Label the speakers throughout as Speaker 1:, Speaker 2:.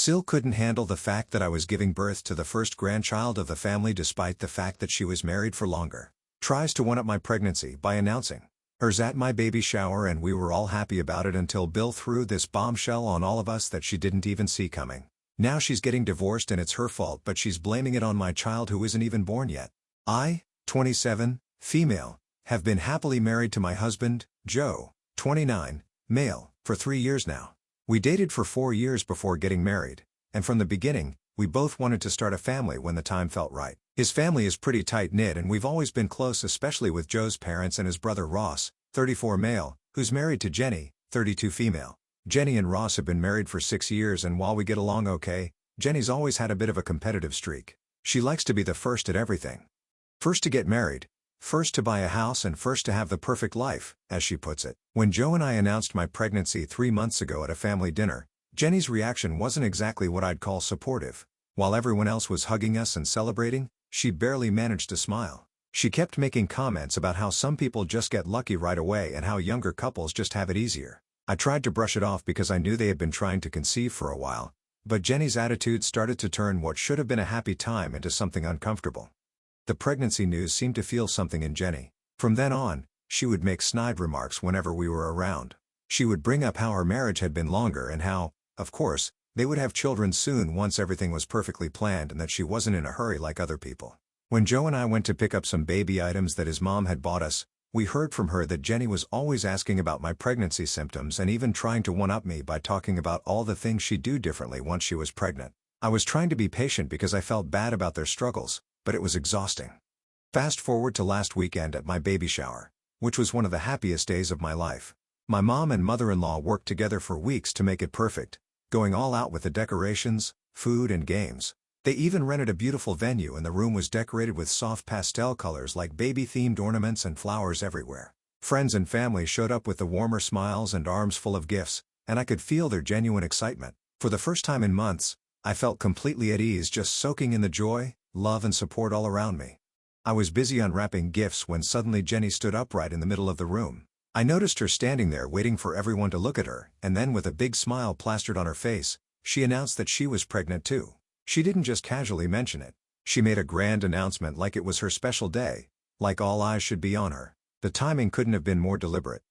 Speaker 1: SIL couldn't handle the fact that I was giving birth to the first grandchild of the family despite the fact that she was married for longer. Tries to one-up my pregnancy by announcing hers at my baby shower, and we were all happy about it until Bill threw this bombshell on all of us that she didn't even see coming. Now she's getting divorced and it's her fault, but she's blaming it on my child who isn't even born yet. I, 27, female, have been happily married to my husband, Joe, 29, male, for 3 years now. We dated for 4 years before getting married, and from the beginning, we both wanted to start a family when the time felt right. His family is pretty tight-knit and we've always been close, especially with Joe's parents and his brother Ross, 34 male, who's married to Jenny, 32 female. Jenny and Ross have been married for 6 years, and while we get along okay, Jenny's always had a bit of a competitive streak. She likes to be the first at everything. First to get married, first to buy a house, and first to have the perfect life, as she puts it. When Joe and I announced my pregnancy 3 months ago at a family dinner, Jenny's reaction wasn't exactly what I'd call supportive. While everyone else was hugging us and celebrating, she barely managed to smile. She kept making comments about how some people just get lucky right away and how younger couples just have it easier. I tried to brush it off because I knew they had been trying to conceive for a while, but Jenny's attitude started to turn what should have been a happy time into something uncomfortable. The pregnancy news seemed to feel something in Jenny. From then on, she would make snide remarks whenever we were around. She would bring up how our marriage had been longer and how, of course, they would have children soon once everything was perfectly planned, and that she wasn't in a hurry like other people. When Joe and I went to pick up some baby items that his mom had bought us, we heard from her that Jenny was always asking about my pregnancy symptoms and even trying to one-up me by talking about all the things she'd do differently once she was pregnant. I was trying to be patient because I felt bad about their struggles, but it was exhausting. Fast forward to last weekend at my baby shower, which was one of the happiest days of my life. My mom and mother-in-law worked together for weeks to make it perfect, going all out with the decorations, food, and games. They even rented a beautiful venue, and the room was decorated with soft pastel colors like baby-themed ornaments and flowers everywhere. Friends and family showed up with the warmer smiles and arms full of gifts, and I could feel their genuine excitement. For the first time in months, I felt completely at ease, just soaking in the joy, love, and support all around me. I was busy unwrapping gifts when suddenly Jenny stood upright in the middle of the room. I noticed her standing there waiting for everyone to look at her, and then with a big smile plastered on her face, she announced that she was pregnant too. She didn't just casually mention it. She made a grand announcement like it was her special day, like all eyes should be on her. The timing couldn't have been more deliberate.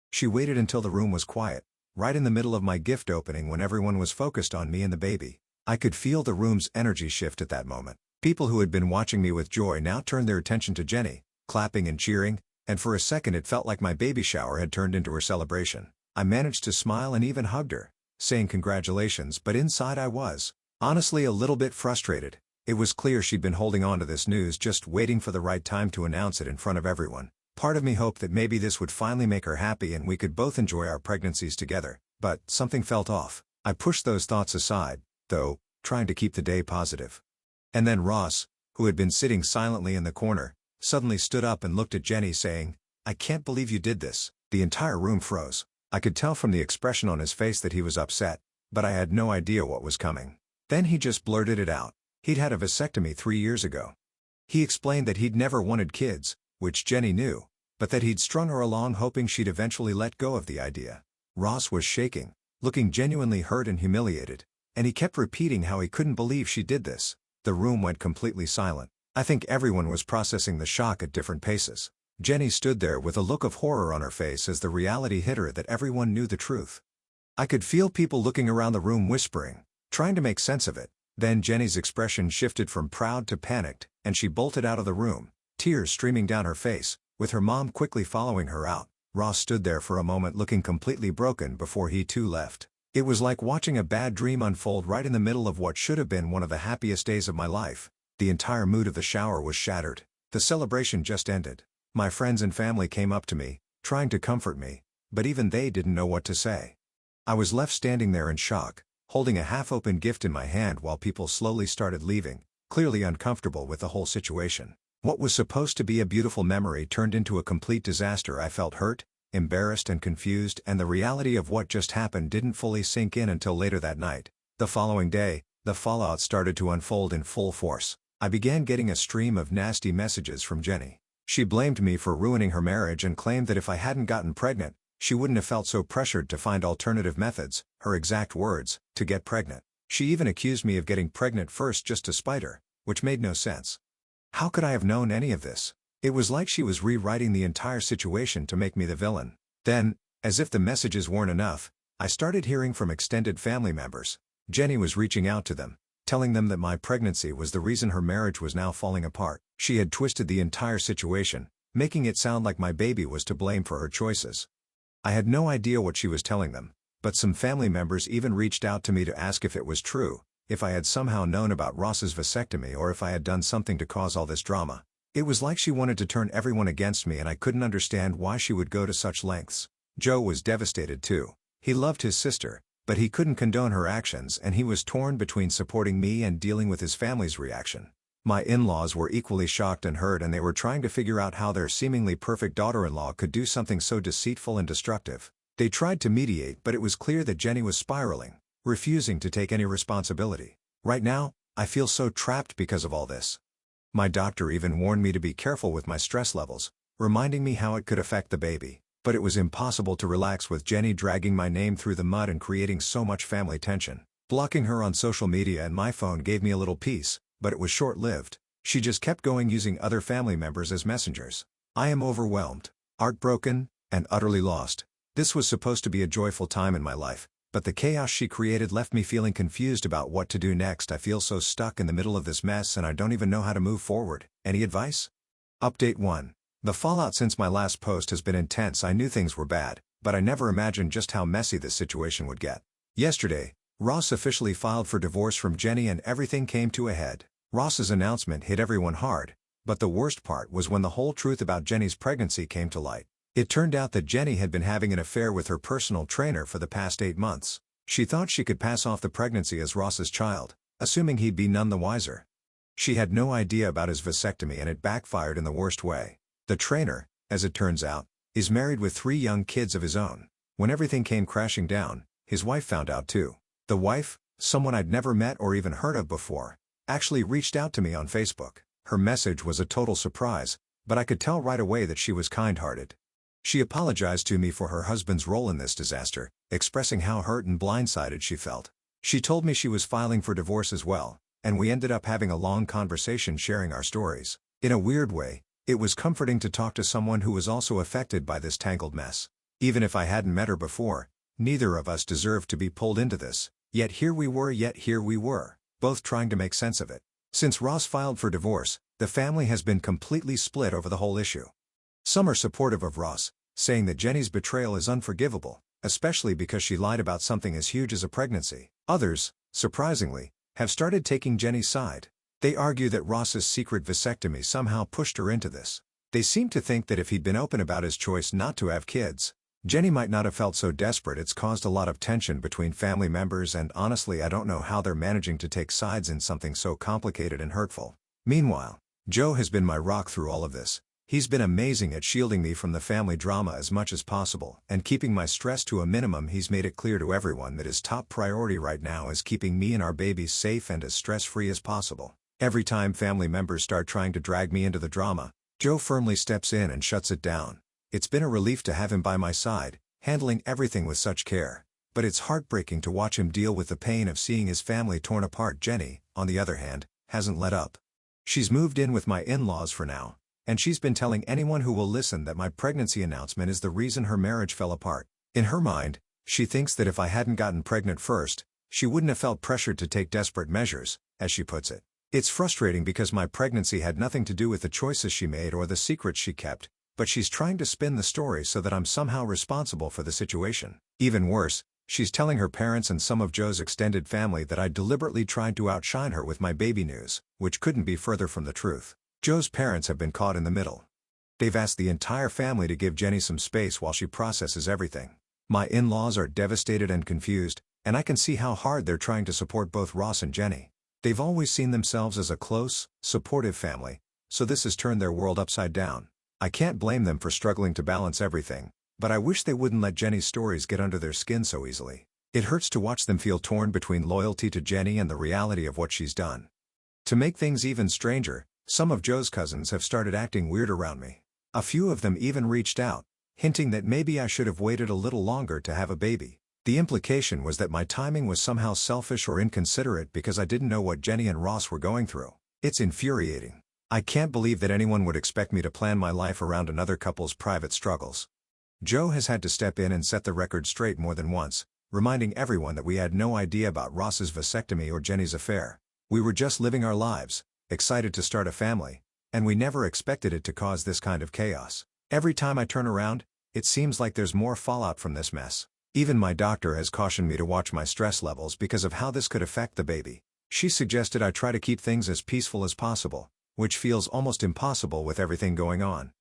Speaker 1: She waited until the room was quiet, right in the middle of my gift opening when everyone was focused on me and the baby. I could feel the room's energy shift at that moment. People who had been watching me with joy now turned their attention to Jenny, clapping and cheering, and for a second it felt like my baby shower had turned into her celebration. I managed to smile and even hugged her, saying congratulations, but inside I was honestly a little bit frustrated. It was clear she'd been holding on to this news, just waiting for the right time to announce it in front of everyone. Part of me hoped that maybe this would finally make her happy and we could both enjoy our pregnancies together, but something felt off. I pushed those thoughts aside, though, trying to keep the day positive. And then Ross, who had been sitting silently in the corner, suddenly stood up and looked at Jenny, saying, "I can't believe you did this." The entire room froze. I could tell from the expression on his face that he was upset, but I had no idea what was coming. Then he just blurted it out. He'd had a vasectomy 3 years ago. He explained that he'd never wanted kids, which Jenny knew, but that he'd strung her along hoping she'd eventually let go of the idea. Ross was shaking, looking genuinely hurt and humiliated, and he kept repeating how he couldn't believe she did this. The room went completely silent. I think everyone was processing the shock at different paces. Jenny stood there with a look of horror on her face as the reality hit her that everyone knew the truth. I could feel people looking around the room whispering, trying to make sense of it. Then Jenny's expression shifted from proud to panicked, and she bolted out of the room, tears streaming down her face, with her mom quickly following her out. Ross stood there for a moment looking completely broken before he too left. It was like watching a bad dream unfold right in the middle of what should have been one of the happiest days of my life. The entire mood of the shower was shattered. The celebration just ended. My friends and family came up to me, trying to comfort me, but even they didn't know what to say. I was left standing there in shock, holding a half-open gift in my hand while people slowly started leaving, clearly uncomfortable with the whole situation. What was supposed to be a beautiful memory turned into a complete disaster. I felt hurt, embarrassed, and confused, and the reality of what just happened didn't fully sink in until later that night. The following day, the fallout started to unfold in full force. I began getting a stream of nasty messages from Jenny. She blamed me for ruining her marriage and claimed that if I hadn't gotten pregnant, she wouldn't have felt so pressured to find alternative methods, her exact words, to get pregnant. She even accused me of getting pregnant first just to spite her, which made no sense. How could I have known any of this? It was like she was rewriting the entire situation to make me the villain. Then, as if the messages weren't enough, I started hearing from extended family members. Jenny was reaching out to them, telling them that my pregnancy was the reason her marriage was now falling apart. She had twisted the entire situation, making it sound like my baby was to blame for her choices. I had no idea what she was telling them, but some family members even reached out to me to ask if it was true, if I had somehow known about Ross's vasectomy or if I had done something to cause all this drama. It was like she wanted to turn everyone against me and I couldn't understand why she would go to such lengths. Joe was devastated too. He loved his sister, but he couldn't condone her actions and he was torn between supporting me and dealing with his family's reaction. My in-laws were equally shocked and hurt and they were trying to figure out how their seemingly perfect daughter-in-law could do something so deceitful and destructive. They tried to mediate but it was clear that Jenny was spiraling, refusing to take any responsibility. Right now, I feel so trapped because of all this. My doctor even warned me to be careful with my stress levels, reminding me how it could affect the baby. But it was impossible to relax with Jenny dragging my name through the mud and creating so much family tension. Blocking her on social media and my phone gave me a little peace, but it was short-lived. She just kept going using other family members as messengers. I am overwhelmed, heartbroken, and utterly lost. This was supposed to be a joyful time in my life, but the chaos she created left me feeling confused about what to do next. I feel so stuck in the middle of this mess and I don't even know how to move forward. Any advice? Update 1. The fallout since my last post has been intense. I knew things were bad, but I never imagined just how messy this situation would get. Yesterday, Ross officially filed for divorce from Jenny and everything came to a head. Ross's announcement hit everyone hard, but the worst part was when the whole truth about Jenny's pregnancy came to light. It turned out that Jenny had been having an affair with her personal trainer for the past 8 months. She thought she could pass off the pregnancy as Ross's child, assuming he'd be none the wiser. She had no idea about his vasectomy and it backfired in the worst way. The trainer, as it turns out, is married with 3 young kids of his own. When everything came crashing down, his wife found out too. The wife, someone I'd never met or even heard of before, actually reached out to me on Facebook. Her message was a total surprise, but I could tell right away that she was kind-hearted. She apologized to me for her husband's role in this disaster, expressing how hurt and blindsided she felt. She told me she was filing for divorce as well, and we ended up having a long conversation sharing our stories. In a weird way, it was comforting to talk to someone who was also affected by this tangled mess. Even if I hadn't met her before, neither of us deserved to be pulled into this, yet here we were, both trying to make sense of it. Since Ross filed for divorce, the family has been completely split over the whole issue. Some are supportive of Ross, saying that Jenny's betrayal is unforgivable, especially because she lied about something as huge as a pregnancy. Others, surprisingly, have started taking Jenny's side. They argue that Ross's secret vasectomy somehow pushed her into this. They seem to think that if he'd been open about his choice not to have kids, Jenny might not have felt so desperate. It's caused a lot of tension between family members and honestly I don't know how they're managing to take sides in something so complicated and hurtful. Meanwhile, Joe has been my rock through all of this. He's been amazing at shielding me from the family drama as much as possible and keeping my stress to a minimum. He's made it clear to everyone that his top priority right now is keeping me and our babies safe and as stress-free as possible. Every time family members start trying to drag me into the drama, Joe firmly steps in and shuts it down. It's been a relief to have him by my side, handling everything with such care, but it's heartbreaking to watch him deal with the pain of seeing his family torn apart. Jenny, on the other hand, hasn't let up. She's moved in with my in-laws for now, and she's been telling anyone who will listen that my pregnancy announcement is the reason her marriage fell apart. In her mind, she thinks that if I hadn't gotten pregnant first, she wouldn't have felt pressured to take desperate measures, as she puts it. It's frustrating because my pregnancy had nothing to do with the choices she made or the secrets she kept, but she's trying to spin the story so that I'm somehow responsible for the situation. Even worse, she's telling her parents and some of Joe's extended family that I deliberately tried to outshine her with my baby news, which couldn't be further from the truth. Joe's parents have been caught in the middle. They've asked the entire family to give Jenny some space while she processes everything. My in-laws are devastated and confused, and I can see how hard they're trying to support both Ross and Jenny. They've always seen themselves as a close, supportive family, so this has turned their world upside down. I can't blame them for struggling to balance everything, but I wish they wouldn't let Jenny's stories get under their skin so easily. It hurts to watch them feel torn between loyalty to Jenny and the reality of what she's done. To make things even stranger, some of Joe's cousins have started acting weird around me. A few of them even reached out, hinting that maybe I should have waited a little longer to have a baby. The implication was that my timing was somehow selfish or inconsiderate because I didn't know what Jenny and Ross were going through. It's infuriating. I can't believe that anyone would expect me to plan my life around another couple's private struggles. Joe has had to step in and set the record straight more than once, reminding everyone that we had no idea about Ross's vasectomy or Jenny's affair. We were just living our lives, excited to start a family, and we never expected it to cause this kind of chaos. Every time I turn around, it seems like there's more fallout from this mess. Even my doctor has cautioned me to watch my stress levels because of how this could affect the baby. She suggested I try to keep things as peaceful as possible, which feels almost impossible with everything going on.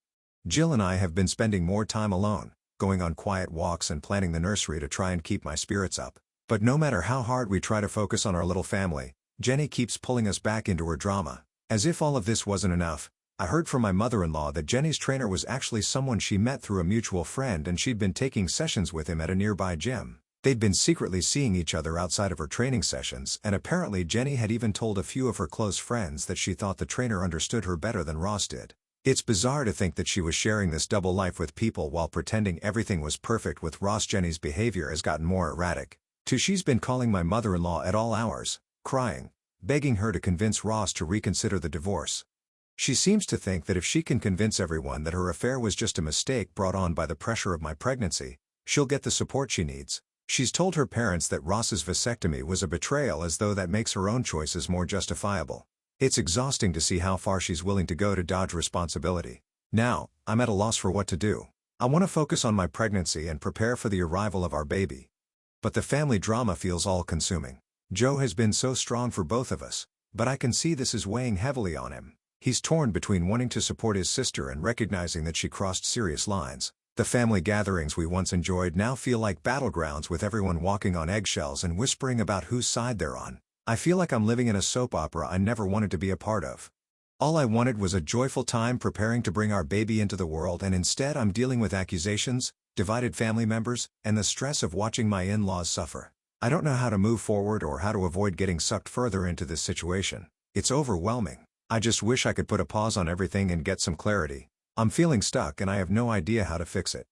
Speaker 1: Jill and I have been spending more time alone, going on quiet walks and planning the nursery to try and keep my spirits up. But no matter how hard we try to focus on our little family, Jenny keeps pulling us back into her drama. As if all of this wasn't enough, I heard from my mother-in-law that Jenny's trainer was actually someone she met through a mutual friend and she'd been taking sessions with him at a nearby gym. They'd been secretly seeing each other outside of her training sessions, and apparently Jenny had even told a few of her close friends that she thought the trainer understood her better than Ross did. It's bizarre to think that she was sharing this double life with people while pretending everything was perfect with Ross. Jenny's behavior has gotten more erratic. She's been calling my mother-in-law at all hours, crying, begging her to convince Ross to reconsider the divorce. She seems to think that if she can convince everyone that her affair was just a mistake brought on by the pressure of my pregnancy, she'll get the support she needs. She's told her parents that Ross's vasectomy was a betrayal, as though that makes her own choices more justifiable. It's exhausting to see how far she's willing to go to dodge responsibility. Now, I'm at a loss for what to do. I want to focus on my pregnancy and prepare for the arrival of our baby. But the family drama feels all-consuming. Joe has been so strong for both of us, but I can see this is weighing heavily on him. He's torn between wanting to support his sister and recognizing that she crossed serious lines. The family gatherings we once enjoyed now feel like battlegrounds, with everyone walking on eggshells and whispering about whose side they're on. I feel like I'm living in a soap opera I never wanted to be a part of. All I wanted was a joyful time preparing to bring our baby into the world, and instead I'm dealing with accusations, divided family members, and the stress of watching my in-laws suffer. I don't know how to move forward or how to avoid getting sucked further into this situation. It's overwhelming. I just wish I could put a pause on everything and get some clarity. I'm feeling stuck and I have no idea how to fix it.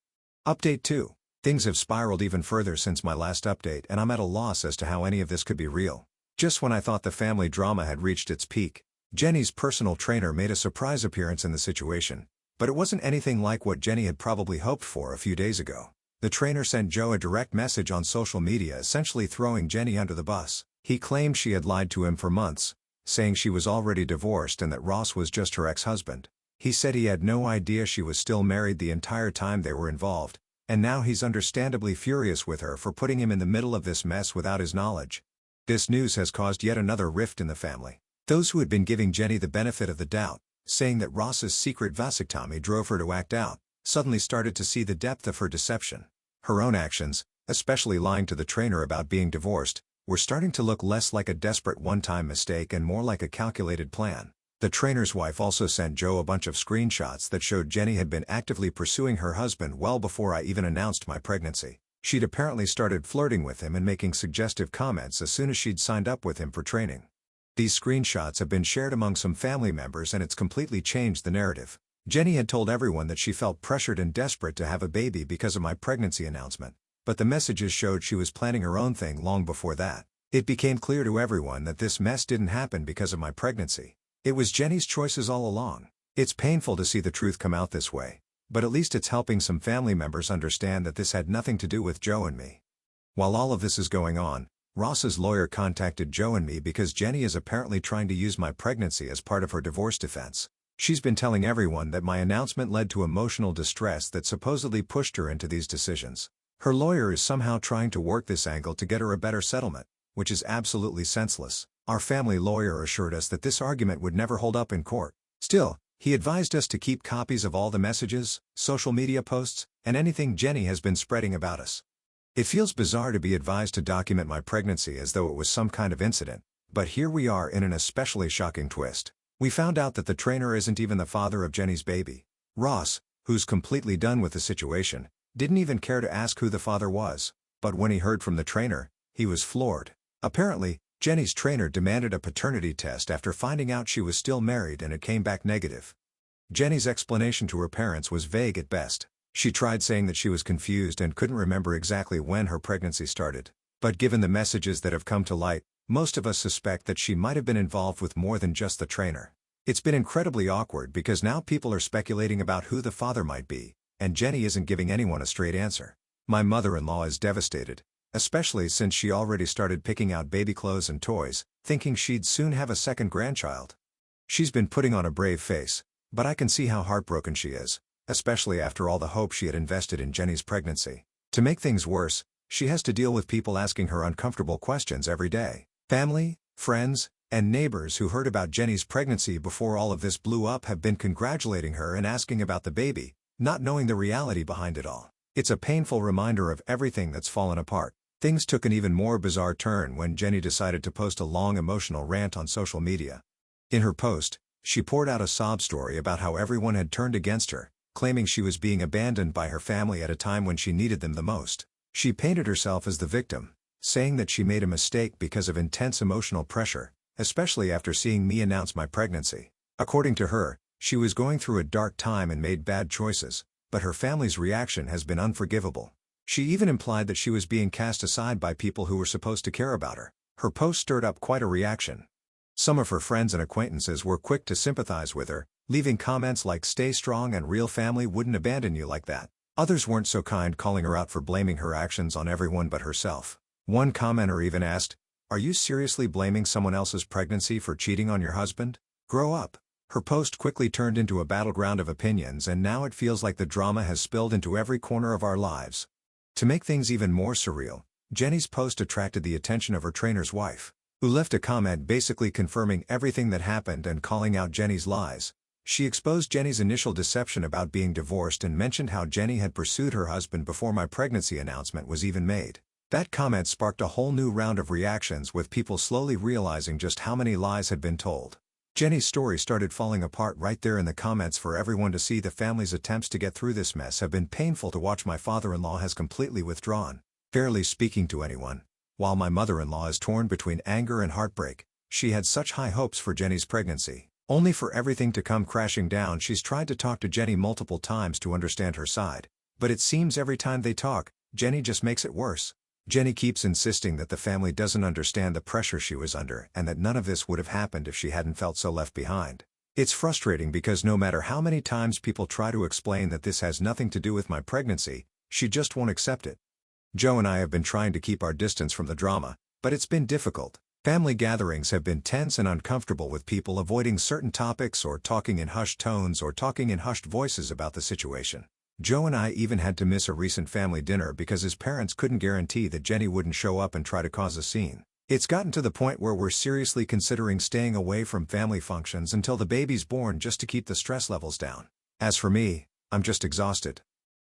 Speaker 1: Update 2. Things have spiraled even further since my last update, and I'm at a loss as to how any of this could be real. Just when I thought the family drama had reached its peak, Jenny's personal trainer made a surprise appearance in the situation. But it wasn't anything like what Jenny had probably hoped for a few days ago. The trainer sent Joe a direct message on social media, essentially throwing Jenny under the bus. He claimed she had lied to him for months, saying she was already divorced and that Ross was just her ex-husband. He said he had no idea she was still married the entire time they were involved, and now he's understandably furious with her for putting him in the middle of this mess without his knowledge. This news has caused yet another rift in the family. Those who had been giving Jenny the benefit of the doubt, saying that Ross's secret vasectomy drove her to act out, suddenly started to see the depth of her deception. Her own actions, especially lying to the trainer about being divorced, were starting to look less like a desperate one-time mistake and more like a calculated plan. The trainer's wife also sent Joe a bunch of screenshots that showed Jenny had been actively pursuing her husband well before I even announced my pregnancy. She'd apparently started flirting with him and making suggestive comments as soon as she'd signed up with him for training. These screenshots have been shared among some family members, and it's completely changed the narrative. Jenny had told everyone that she felt pressured and desperate to have a baby because of my pregnancy announcement, but the messages showed she was planning her own thing long before that. It became clear to everyone that this mess didn't happen because of my pregnancy. It was Jenny's choices all along. It's painful to see the truth come out this way, but at least it's helping some family members understand that this had nothing to do with Joe and me. While all of this is going on, Ross's lawyer contacted Joe and me because Jenny is apparently trying to use my pregnancy as part of her divorce defense. She's been telling everyone that my announcement led to emotional distress that supposedly pushed her into these decisions. Her lawyer is somehow trying to work this angle to get her a better settlement, which is absolutely senseless. Our family lawyer assured us that this argument would never hold up in court. Still, he advised us to keep copies of all the messages, social media posts, and anything Jenny has been spreading about us. It feels bizarre to be advised to document my pregnancy as though it was some kind of incident, but here we are in an especially shocking twist. We found out that the trainer isn't even the father of Jenny's baby. Ross, who's completely done with the situation, didn't even care to ask who the father was. But when he heard from the trainer, he was floored. Apparently, Jenny's trainer demanded a paternity test after finding out she was still married, and it came back negative. Jenny's explanation to her parents was vague at best. She tried saying that she was confused and couldn't remember exactly when her pregnancy started. But given the messages that have come to light, most of us suspect that she might have been involved with more than just the trainer. It's been incredibly awkward because now people are speculating about who the father might be, and Jenny isn't giving anyone a straight answer. My mother-in-law is devastated, especially since she already started picking out baby clothes and toys, thinking she'd soon have a second grandchild. She's been putting on a brave face, but I can see how heartbroken she is, especially after all the hope she had invested in Jenny's pregnancy. To make things worse, she has to deal with people asking her uncomfortable questions every day. Family, friends, and neighbors who heard about Jenny's pregnancy before all of this blew up have been congratulating her and asking about the baby, not knowing the reality behind it all. It's a painful reminder of everything that's fallen apart. Things took an even more bizarre turn when Jenny decided to post a long emotional rant on social media. In her post, she poured out a sob story about how everyone had turned against her, claiming she was being abandoned by her family at a time when she needed them the most. She painted herself as the victim, saying that she made a mistake because of intense emotional pressure, especially after seeing me announce my pregnancy. According to her, she was going through a dark time and made bad choices, but her family's reaction has been unforgivable. She even implied that she was being cast aside by people who were supposed to care about her. Her post stirred up quite a reaction. Some of her friends and acquaintances were quick to sympathize with her, leaving comments like "Stay strong and real family wouldn't abandon you like that." Others weren't so kind, calling her out for blaming her actions on everyone but herself. One commenter even asked, "Are you seriously blaming someone else's pregnancy for cheating on your husband? Grow up." Her post quickly turned into a battleground of opinions, and now it feels like the drama has spilled into every corner of our lives. To make things even more surreal, Jenny's post attracted the attention of her trainer's wife, who left a comment basically confirming everything that happened and calling out Jenny's lies. She exposed Jenny's initial deception about being divorced and mentioned how Jenny had pursued her husband before my pregnancy announcement was even made. That comment sparked a whole new round of reactions, with people slowly realizing just how many lies had been told. Jenny's story started falling apart right there in the comments for everyone to see. The family's attempts to get through this mess have been painful to watch. My father-in-law has completely withdrawn, barely speaking to anyone, while my mother-in-law is torn between anger and heartbreak. She had such high hopes for Jenny's pregnancy, only for everything to come crashing down. She's tried to talk to Jenny multiple times to understand her side, but it seems every time they talk, Jenny just makes it worse. Jenny keeps insisting that the family doesn't understand the pressure she was under and that none of this would have happened if she hadn't felt so left behind. It's frustrating because no matter how many times people try to explain that this has nothing to do with my pregnancy, she just won't accept it. Joe and I have been trying to keep our distance from the drama, but it's been difficult. Family gatherings have been tense and uncomfortable, with people avoiding certain topics or talking in hushed tones or talking in hushed voices about the situation. Joe and I even had to miss a recent family dinner because his parents couldn't guarantee that Jenny wouldn't show up and try to cause a scene. It's gotten to the point where we're seriously considering staying away from family functions until the baby's born, just to keep the stress levels down. As for me, I'm just exhausted.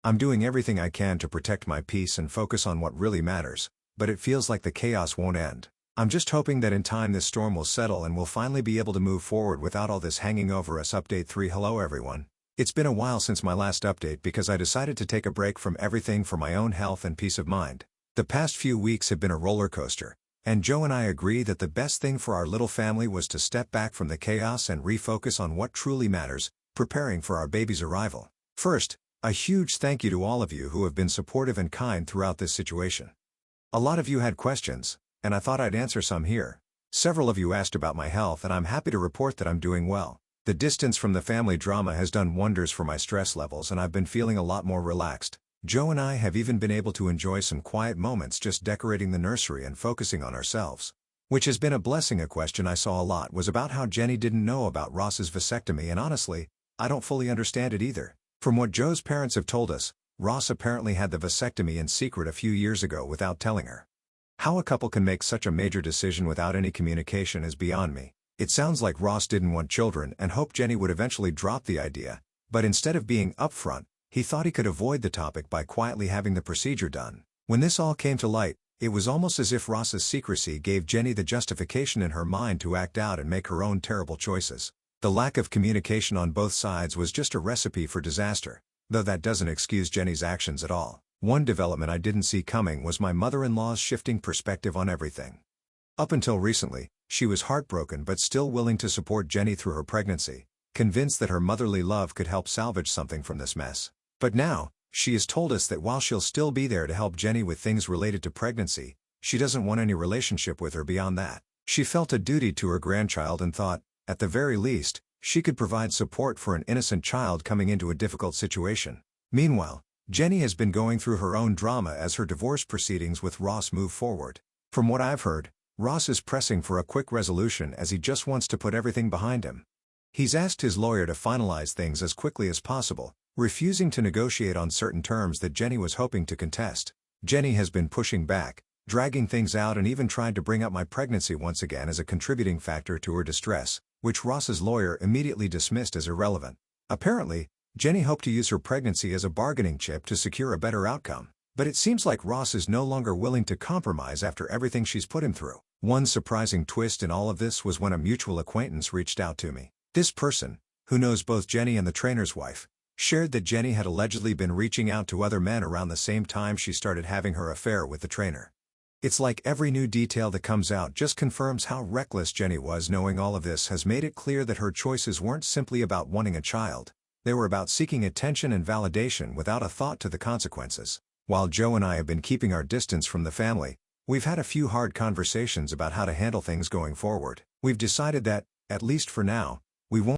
Speaker 1: I'm doing everything I can to protect my peace and focus on what really matters, but it feels like the chaos won't end. I'm just hoping that in time this storm will settle and we'll finally be able to move forward without all this hanging over us. Update 3. Hello everyone. It's been a while since my last update because I decided to take a break from everything for my own health and peace of mind. The past few weeks have been a roller coaster, and Joe and I agree that the best thing for our little family was to step back from the chaos and refocus on what truly matters, preparing for our baby's arrival. First, a huge thank you to all of you who have been supportive and kind throughout this situation. A lot of you had questions, and I thought I'd answer some here. Several of you asked about my health, and I'm happy to report that I'm doing well. The distance from the family drama has done wonders for my stress levels, and I've been feeling a lot more relaxed. Joe and I have even been able to enjoy some quiet moments just decorating the nursery and focusing on ourselves, which has been a blessing. A question I saw a lot was about how Jenny didn't know about Ross's vasectomy, and honestly, I don't fully understand it either. From what Joe's parents have told us, Ross apparently had the vasectomy in secret a few years ago without telling her. How a couple can make such a major decision without any communication is beyond me. It sounds like Ross didn't want children and hoped Jenny would eventually drop the idea, but instead of being upfront, he thought he could avoid the topic by quietly having the procedure done. When this all came to light, it was almost as if Ross's secrecy gave Jenny the justification in her mind to act out and make her own terrible choices. The lack of communication on both sides was just a recipe for disaster, though that doesn't excuse Jenny's actions at all. One development I didn't see coming was my mother-in-law's shifting perspective on everything. Up until recently, she was heartbroken but still willing to support Jenny through her pregnancy, convinced that her motherly love could help salvage something from this mess. But now, She has told us that while she'll still be there to help Jenny with things related to pregnancy, she doesn't want any relationship with her beyond that. She felt a duty to her grandchild and thought, at the very least, she could provide support for an innocent child coming into a difficult situation. Meanwhile, Jenny has been going through her own drama as her divorce proceedings with Ross move forward. From what I've heard, Ross is pressing for a quick resolution as he just wants to put everything behind him. He's asked his lawyer to finalize things as quickly as possible, refusing to negotiate on certain terms that Jenny was hoping to contest. Jenny has been pushing back, dragging things out, and even tried to bring up my pregnancy once again as a contributing factor to her distress, which Ross's lawyer immediately dismissed as irrelevant. Apparently, Jenny hoped to use her pregnancy as a bargaining chip to secure a better outcome, but it seems like Ross is no longer willing to compromise after everything she's put him through. One surprising twist in all of this was when a mutual acquaintance reached out to me. This person, who knows both Jenny and the trainer's wife, shared that Jenny had allegedly been reaching out to other men around the same time she started having her affair with the trainer. It's like every new detail that comes out just confirms how reckless Jenny was. Knowing all of this has made it clear that her choices weren't simply about wanting a child, they were about seeking attention and validation without a thought to the consequences. While Joe and I have been keeping our distance from the family, we've had a few hard conversations about how to handle things going forward. We've decided that, at least for now, we won't